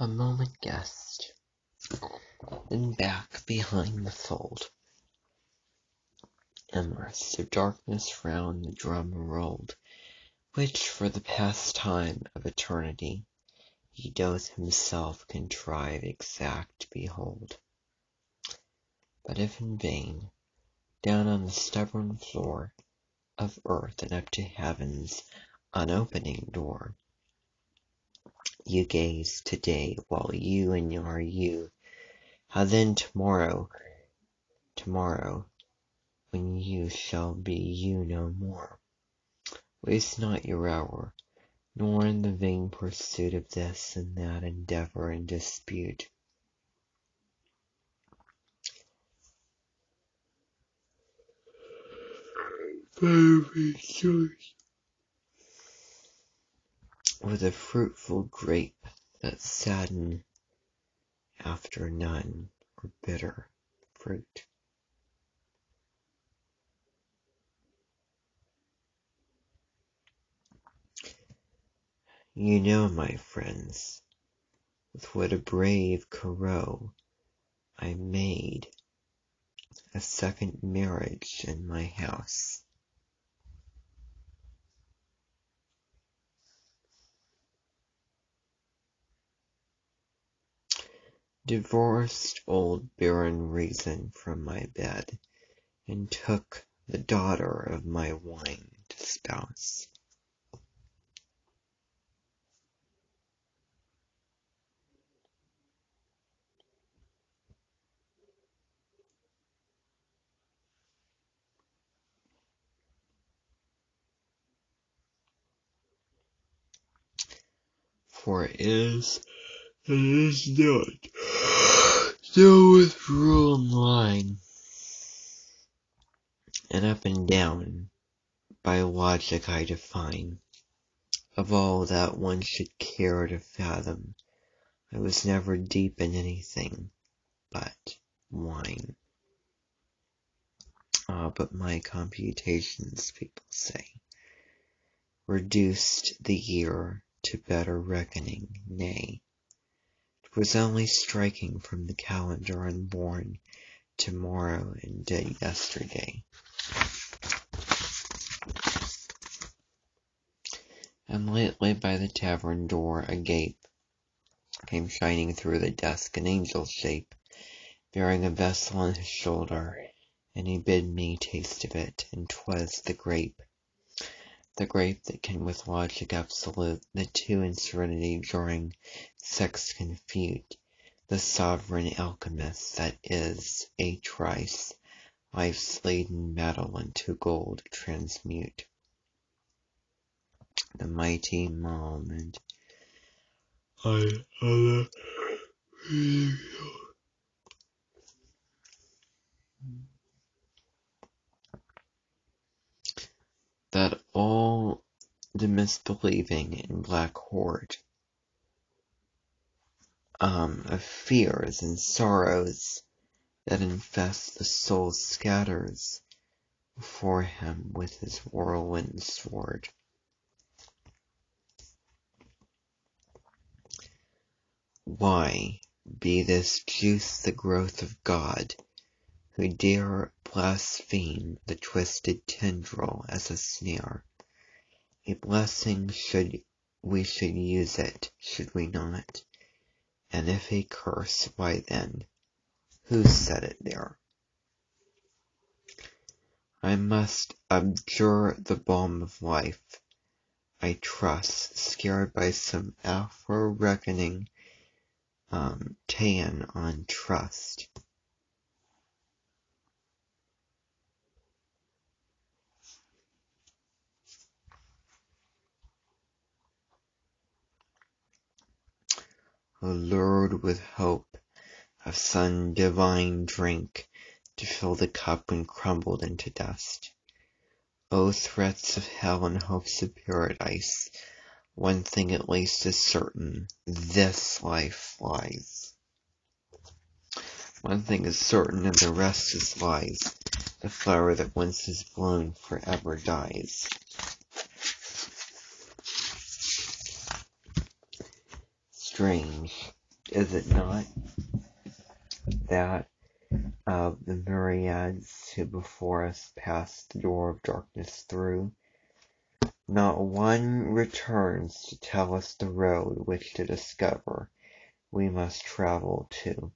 A moment guessed, then back behind the fold. Immersed of darkness round the drum rolled, which for the past time of eternity he doth himself contrive exact behold. But if in vain, down on the stubborn floor of earth and up to heaven's unopening door, you gaze today while you and are you, how then tomorrow, when you shall be you no more, waste not your hour, nor in the vain pursuit of this and that endeavor and dispute. With a fruitful grape that sadden after none or bitter fruit. You know, my friends, with what a brave Corot I made a second marriage in my house. Divorced old Baron Reason from my bed, and took the daughter of my wine to spouse. For it is not so with rule and line, and up and down, by logic I define, of all that one should care to fathom, I was never deep in anything but wine. But my computations, people say, reduced the year to better reckoning, nay, it was only striking from the calendar unborn tomorrow and dead yesterday. And lately by the tavern door agape came shining through the dusk an angel shape, bearing a vessel on his shoulder, and he bid me taste of it, and 'twas the grape that can with logic absolute the two in serenity during sex confute, the sovereign alchemist that is a trice, life's laden metal into gold transmute. The mighty moment that all the misbelieving in black horde of fears and sorrows that infest the soul scatters before him with his whirlwind sword. Why be this juice the growth of God, who dare blaspheme the twisted tendril as a snare? A blessing we should use it, should we not? And if a curse, why then, who set it there? I must abjure the balm of life, I trust, scared by some Afro-reckoning tan on trust. Allured with hope of some divine drink to fill the cup when crumbled into dust. O threats of hell and hopes of paradise, one thing at least is certain, this life lies. One thing is certain and the rest is lies, the flower that once is blown forever dies. Strange is it not, that of the myriads who before us passed the door of darkness through, not one returns to tell us the road which to discover we must travel to.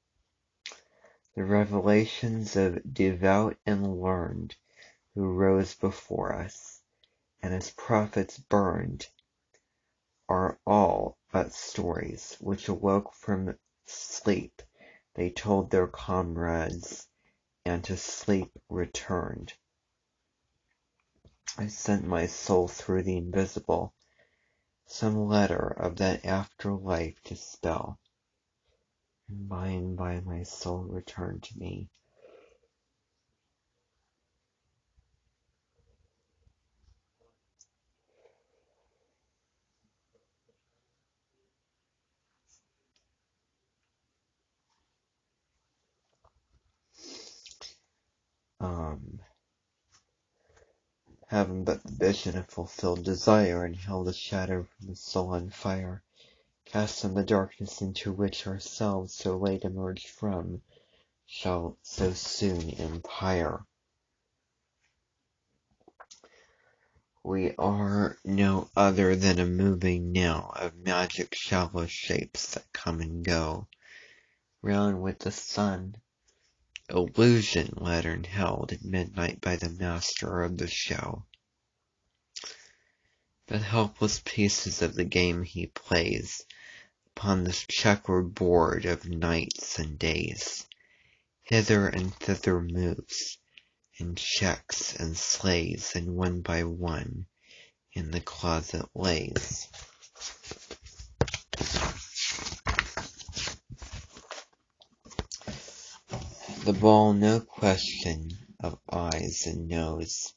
The revelations of devout and learned who rose before us, and as prophets burned, are all but stories which awoke from sleep they told their comrades, and to sleep returned. I sent my soul through the invisible, some letter of that afterlife to spell, and by my soul returned to me. Having but the vision of fulfilled desire, and held a shadow from the soul on fire, cast on the darkness into which ourselves so late emerged from, shall so soon empire. We are no other than a moving now of magic shallow shapes that come and go, round with the sun, illusion lantern held at midnight by the master of the show. But helpless pieces of the game he plays upon this checkered board of nights and days, hither and thither moves, and checks and slays, and one by one in the closet lays. The ball no question of eyes and nose,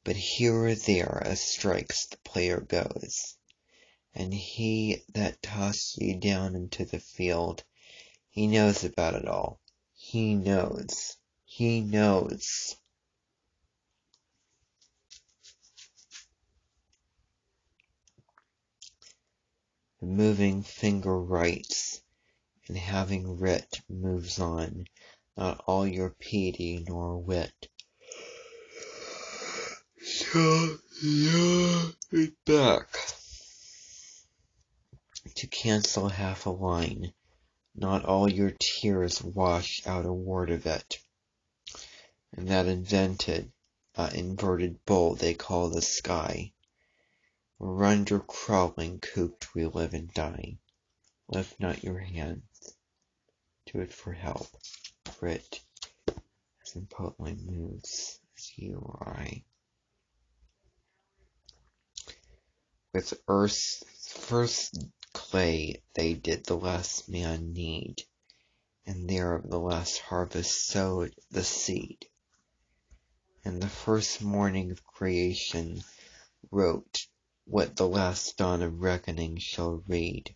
but here or there as strikes the player goes, and he that tossed you down into the field, he knows about it all. He knows. He knows. The moving finger writes, and having writ moves on, not all your piety nor wit. So it back to cancel half a line, not all your tears wash out a word of it. And that inverted bowl they call the sky, where under crawling cooped we live and die. Lift not your hands to it for help, for it as impotently moves as you or I. With earth's first clay they did the last man knead, and there of the last harvest sowed the seed, and the first morning of creation wrote what the last dawn of reckoning shall read.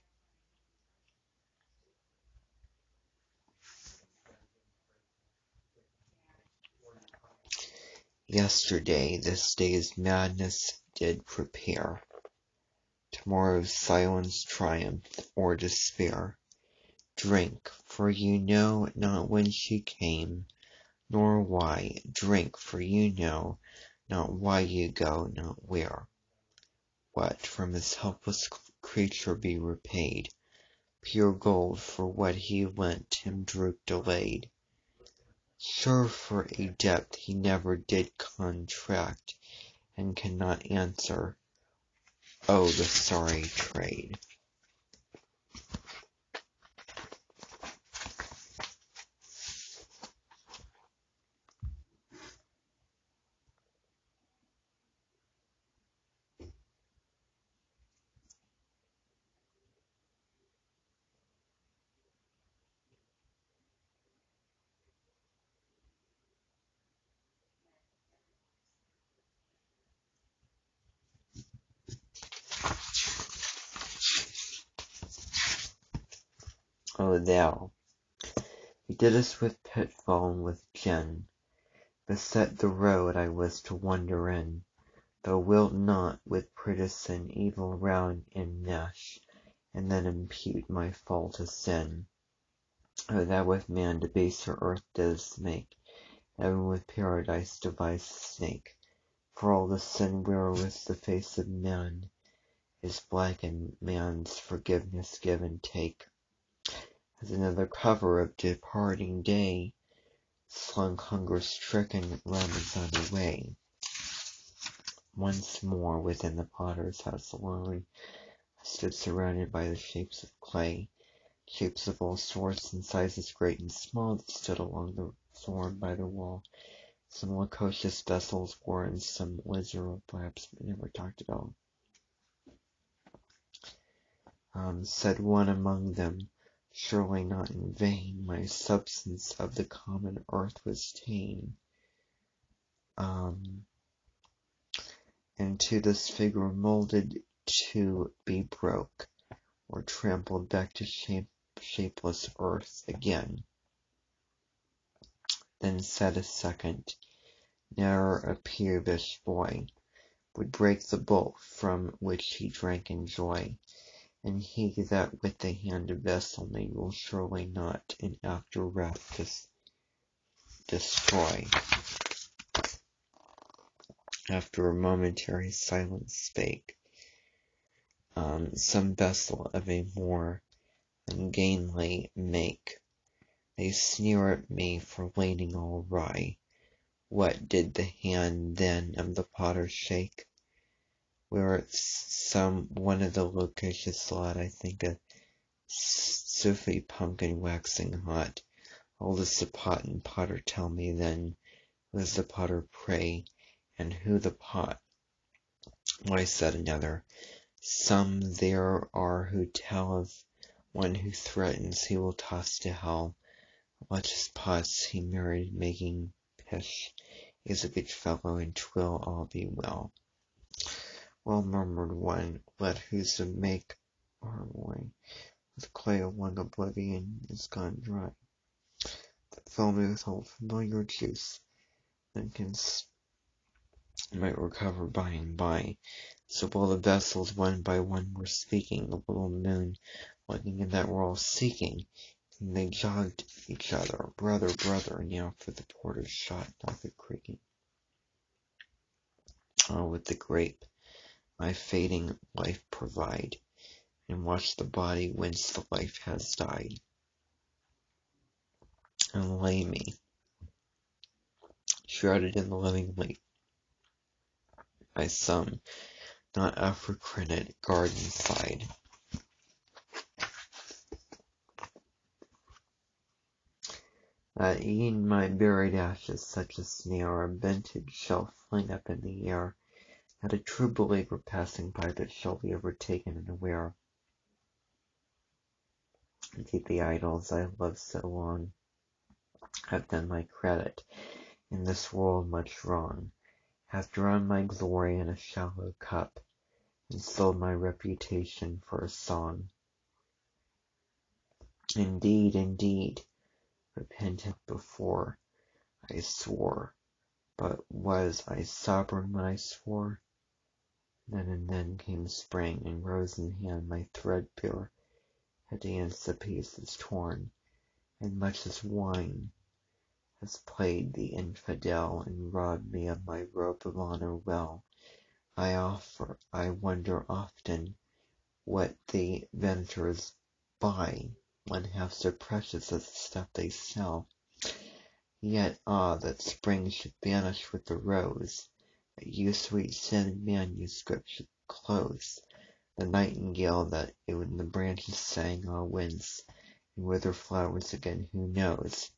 Yesterday this day's madness did prepare, tomorrow's silence, triumph, or despair. Drink, for you know not when she came, nor why. Drink, for you know not why you go, not where. What from this helpless creature be repaid? Pure gold for what he lent him droop delayed. Sure for a debt he never did contract, and cannot answer. Oh, the sorry trade. O thou, who didst with pitfall and with gin beset the road I was to wander in, thou wilt not with partisan evil round enmesh, and then impute my fault a sin. that with man debaser earth does make, heaven with paradise devised the snake. For all the sin wherewith the face of man is black, and man's forgiveness give and take. As another cover of departing day, slunk hunger-stricken Ramazan away. Once more within the potter's house alone, I stood surrounded by the shapes of clay, shapes of all sorts and sizes great and small that stood along the floor and by the wall. Some loquacious vessels were, and some literal perhaps never talked about. Said one among them, surely not in vain, my substance of the common earth was ta'en. And to this figure moulded to be broke, or trampled back to shapeless earth again. Then said a second, ne'er a peevish boy would break the bowl from which he drank in joy, and he that with the hand a vessel made will surely not in after wrath destroy. After a momentary silence spake, some vessel of a more ungainly make. They sneer at me for lading all awry. What did the hand then of the potter shake? Were some one of the loquacious lot, I think a Sufi pumpkin waxing hot. All this the pot and potter tell me then. Was the potter pray, and who the pot? Why, said another, some there are who tell of one who threatens he will toss to hell. Luscious pots he married making pish, is a good fellow, and 'twill all be well. Well, murmured one, let whoso make harmony with clay along oblivion is gone dry. But fill me with old familiar juice, then might recover by and by. So while the vessels one by one were speaking, the little moon looking in that we're all seeking, and they jogged each other, brother, now for the porter's shot, not the creaking. Oh, with the grape, my fading life provide, and watch the body whence the life has died, and lay me, shrouded in the living light, by some not Africanate garden side. That e'en my buried ashes, such a snare, a vented shall fling up in the air, at a true believer passing by that shall be overtaken unaware. Indeed, the idols I loved so long have done my credit in this world much wrong, have drowned my glory in a shallow cup, and sold my reputation for a song. Indeed, repentant before I swore, but was I sovereign when I swore? Then and then came spring, and rose in hand my threadbare had danced the pieces torn, and much as wine has played the infidel, and robbed me of my robe of honor well. I wonder often what the vintners buy one half so precious as the stuff they sell. Yet, that spring should vanish with the rose, that you sweet scented manuscript should close, the nightingale that in the branches sang, wince, and wither flowers again, who knows?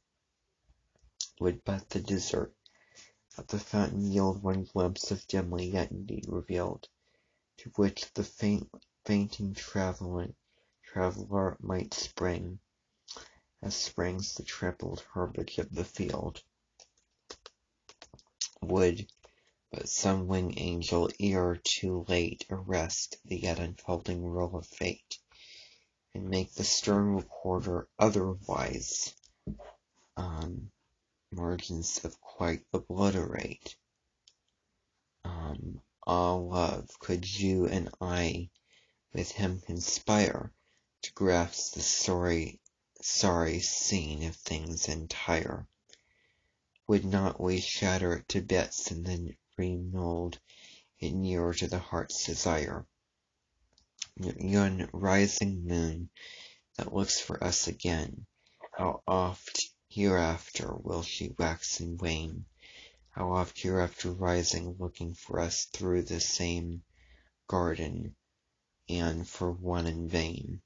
Would but the desert at the fountain yield one glimpse of dimly yet indeed revealed, to which the fainting traveller might spring, as springs the trampled herbage of the field. Would but some winged angel ere too late arrest the yet unfolding roll of fate, and make the stern recorder otherwise margins of quite obliterate. Love, could you and I with him conspire to grasp the sorry sorry scene of things entire? Would not we shatter it to bits and then remold it nearer to the heart's desire? Yon rising moon that looks for us again, how oft hereafter will she wax and wane? How oft hereafter rising, looking for us through the same garden, and for one in vain?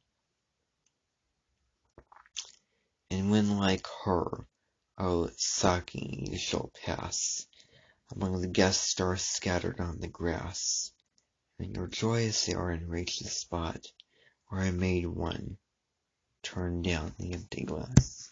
And when like her, O Saki, you shall pass among the guest stars scattered on the grass, and your joy as they are enrage the spot where I made one turn down the empty glass.